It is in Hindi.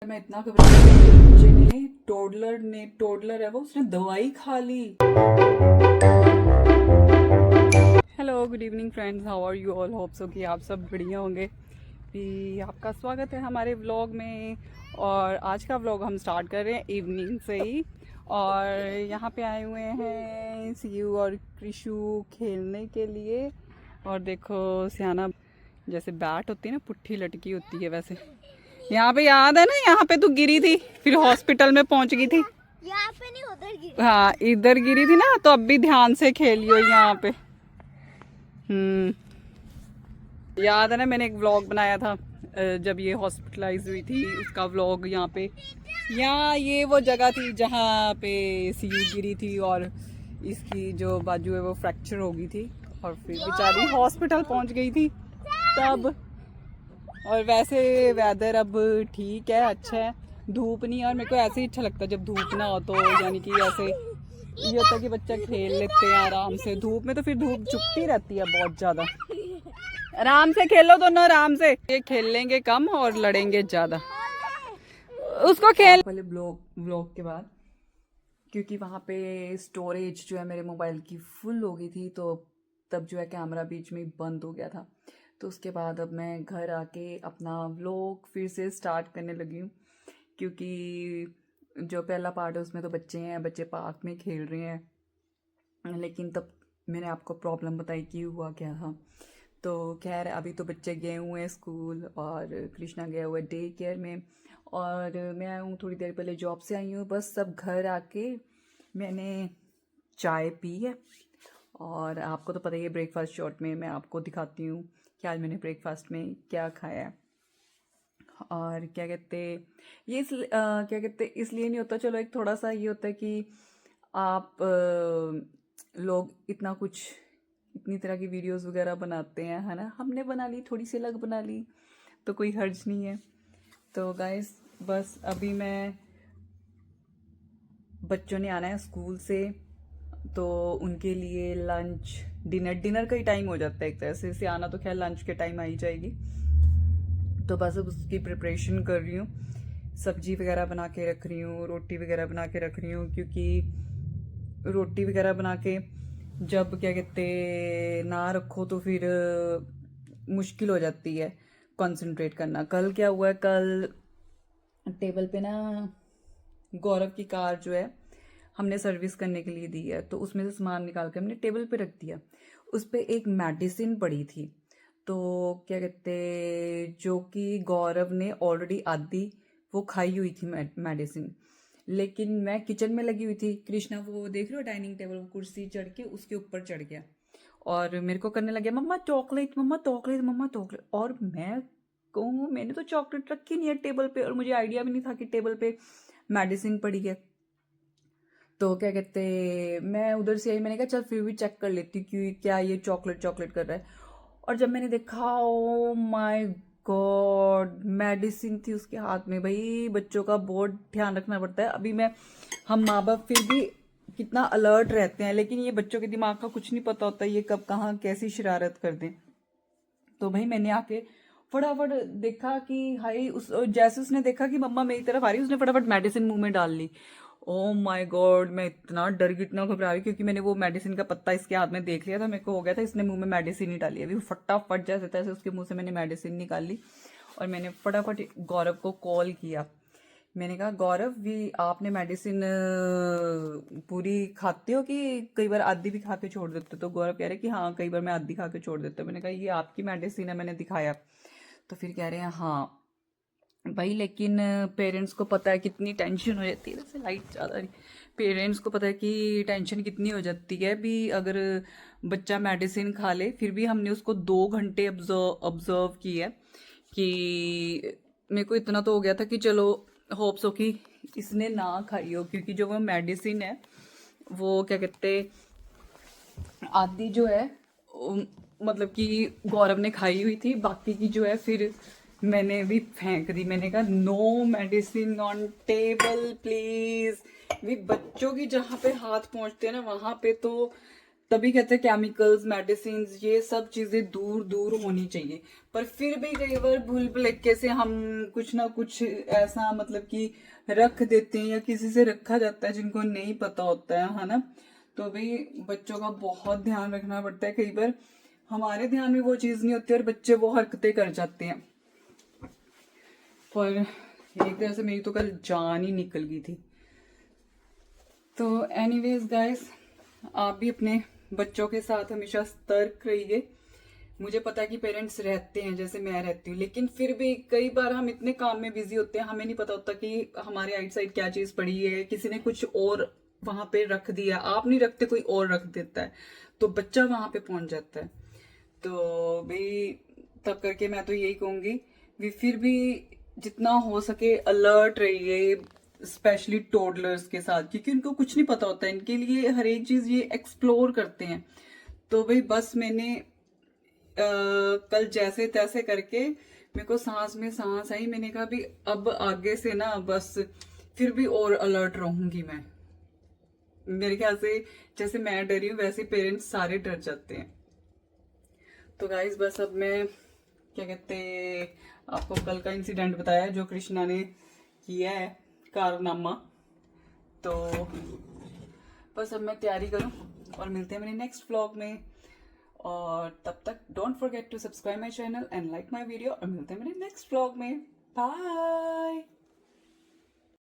मैं इतना घबराई मेरे बच्चे ने टोडलर है वो, उसने दवाई खा ली। Hello, good evening friends, how are you all. Hope so कि आप सब बढ़िया होंगे। भी आपका स्वागत है हमारे व्लॉग में। और आज का व्लॉग हम स्टार्ट कर रहे हैं इवनिंग से ही। और यहाँ पे आए हुए हैं सीयू और कृषु खेलने के लिए। और देखो सियाना जैसे बैट होती है ना, पुट्ठी लटकी होती है वैसे। यहाँ पे याद है ना, यहाँ पे तू गिरी थी, फिर हॉस्पिटल में पहुंच गई थी। यहाँ पे नहीं, उधर गिरी। हाँ, इधर गिरी थी ना, तो अब भी ध्यान से खेलियो यहाँ पे। याद है ना, मैंने एक व्लॉग बनाया था जब ये हॉस्पिटलाइज हुई थी, उसका व्लॉग। यहाँ पे, यहाँ ये वो जगह थी जहाँ पे सीयू गिरी थी और इसकी जो बाजू है वो फ्रैक्चर हो गई थी। और फिर बेचारी हॉस्पिटल पहुंच गई थी तब। और वैसे वेदर अब ठीक है, अच्छा है, धूप नहीं है। और मेरे को ऐसे ही अच्छा लगता है जब धूप ना हो, तो यानी कि ऐसे ये होता है कि बच्चा खेल लेते हैं आराम से। धूप में तो फिर धूप चुभती रहती है बहुत ज्यादा। आराम से खेलो दोनों, आराम से। ये खेल लेंगे कम और लड़ेंगे ज्यादा। उसको खेल पहले व्लॉग के बाद, क्योंकि वहाँ पे स्टोरेज जो है मेरे मोबाइल की फुल हो गई थी, तो तब जो है कैमरा बीच में बंद हो गया था। तो उसके बाद अब मैं घर आके अपना व्लॉग फिर से स्टार्ट करने लगी हूँ, क्योंकि जो पहला पार्ट है उसमें तो बच्चे पार्क में खेल रहे हैं। लेकिन तब मैंने आपको प्रॉब्लम बताई कि हुआ क्या था। तो खैर, अभी तो बच्चे गए हुए हैं स्कूल और कृष्णा गया हुआ है डे केयर में। और मैं आई हूँ थोड़ी देर पहले, जॉब से आई हूँ बस। सब घर आके मैंने चाय पी है। और आपको तो पता ही है, ब्रेकफास्ट शॉर्ट में मैं आपको दिखाती हूँ कि आज मैंने ब्रेकफास्ट में क्या खाया है। और क्या कहते, ये क्या कहते, इसलिए नहीं होता, चलो एक थोड़ा सा ये होता है कि आप लोग इतना कुछ, इतनी तरह की वीडियोस वगैरह बनाते हैं, है ना। हमने बना ली, थोड़ी सी अलग बना ली, तो कोई हर्ज नहीं है। तो गाइस, बस अभी मैं, बच्चों ने आना है स्कूल से, तो उनके लिए लंच डिनर का ही टाइम हो जाता है एक तरह से आना। तो खैर लंच के टाइम आ ही जाएगी, तो बस अब उसकी प्रिपरेशन कर रही हूँ। सब्जी वगैरह बना के रख रही हूँ, रोटी वगैरह बना के रख रही हूँ, क्योंकि रोटी वगैरह बना के जब क्या कहते ना रखो तो फिर मुश्किल हो जाती है कंसंट्रेट करना। कल क्या हुआ है, कल टेबल पे ना गौरव की कार जो है हमने सर्विस करने के लिए दी है, तो उसमें से सामान निकाल के हमने टेबल पे रख दिया। उस पर एक मेडिसिन पड़ी थी, तो क्या कहते, जो कि गौरव ने ऑलरेडी आधी वो खाई हुई थी मेडिसिन। लेकिन मैं किचन में लगी हुई थी, कृष्णा वो देख रहे हो डाइनिंग टेबल, वो कुर्सी चढ़ के उसके ऊपर चढ़ गया और मेरे को करने लगे, मम्मा चॉकलेट, मम्मा चॉकलेट, मम्मा चॉकलेट। और मैं कहूँ, मैंने तो चॉकलेट रखी नहीं है टेबल पे, और मुझे आइडिया भी नहीं था कि टेबल पे मेडिसिन पड़ी है। तो क्या कहते, मैं उधर से आई, मैंने कहा चल फिर भी चेक कर लेती कि क्या ये चॉकलेट चॉकलेट कर रहा है। और जब मैंने देखा, ओ माय गॉड, मेडिसिन थी उसके हाथ में। भाई बच्चों का बहुत ध्यान रखना पड़ता है। अभी मैं, हम माँ बाप फिर भी कितना अलर्ट रहते हैं, लेकिन ये बच्चों के दिमाग का कुछ नहीं पता होता, ये कब कहाँ कैसी शरारत कर दें। तो भाई मैंने आके फटाफट देखा कि हाई, उस जैसे उसने देखा कि मम्मा मेरी तरफ आ रही, उसने फटाफट मेडिसिन मुंह में डाल ली। ओ माय गॉड, मैं इतना डर गई, इतना घबरा गई, क्योंकि मैंने वो मेडिसिन का पत्ता इसके हाथ में देख लिया था। मेरे को हो गया था इसने मुंह में मेडिसिन ही डाली। अभी फटाफट जैसे तैसे उसके मुंह से मैंने मेडिसिन निकाली और मैंने फटाफट गौरव को कॉल किया। मैंने कहा, गौरव भी आपने मेडिसिन पूरी खाते हो कि कई बार आधी भी खा के छोड़ देते हो? तो गौरव कह रहे कि हाँ, कई बार मैं आधी खा के छोड़ देता हूँ। मैंने कहा ये आपकी मेडिसिन है, मैंने दिखाया। तो फिर कह रहे हैं हाँ भाई, लेकिन पेरेंट्स को पता है कितनी टेंशन हो जाती है। वैसे लाइट ज़्यादा नहीं, पेरेंट्स को पता है कि टेंशन कितनी हो जाती है भी। अगर बच्चा मेडिसिन खा ले, फिर भी हमने उसको 2 घंटे ऑब्जर्व किया कि मेरे को इतना तो हो गया था कि चलो होप्स हो कि इसने ना खाई हो, क्योंकि जो वो मेडिसिन है वो क्या कहते, आधी जो है मतलब कि गौरव ने खाई हुई थी, बाकी की जो है फिर मैंने भी फेंक दी। मैंने कहा no medicine on table please. भी बच्चों की जहाँ पे हाथ पहुँचते हैं ना, वहाँ पे तो तभी कहते हैं केमिकल्स, मेडिसिन, ये सब चीजें दूर दूर होनी चाहिए। पर फिर भी कई बार भूल भुलक्के से हम कुछ ना कुछ ऐसा मतलब कि रख देते हैं या किसी से रखा जाता है जिनको नहीं पता होता है ना। तो भाई बच्चों का बहुत ध्यान रखना पड़ता है। कई बार हमारे ध्यान में वो चीज नहीं होती और बच्चे वो हरकतें कर जाते हैं। पर एक तरह से मेरी तो कल जान ही निकल गई थी। तो एनीवेज गाइस, आप भी अपने बच्चों के साथ हमेशा सतर्क रहिए। मुझे पता है कि पेरेंट्स रहते हैं जैसे मैं रहती हूँ, लेकिन फिर भी कई बार हम इतने काम में बिजी होते हैं, हमें नहीं पता होता कि हमारे आइट साइड क्या चीज पड़ी है, किसी ने कुछ और वहां पे रख दिया, आप नहीं रखते कोई और रख देता है, तो बच्चा वहां पे पहुंच जाता है। तो भाई तब करके मैं तो यही कहूंगी भी फिर भी जितना हो सके अलर्ट रहिए, स्पेशली टोडलर्स के साथ, क्योंकि उनको कुछ नहीं पता होता है, इनके लिए हर एक चीज ये एक्सप्लोर करते हैं। तो भाई बस मैंने कल जैसे तैसे करके मेरे को सांस में सांस आई, मैंने कहा भी अब आगे से ना बस फिर भी और अलर्ट रहूंगी मैं। मेरे ख्याल से जैसे मैं डरी हूँ वैसे पेरेंट्स सारे डर जाते हैं। तो गाइस बस अब मैं क्या कहते आपको कल का इंसिडेंट बताया जो कृष्णा ने किया है कारनामा। तो बस अब मैं तैयारी करूं और मिलते हैं मेरे नेक्स्ट व्लॉग में। और तब तक don't forget to subscribe my channel and like my video, और मिलते हैं मेरे नेक्स्ट व्लॉग में। बाय।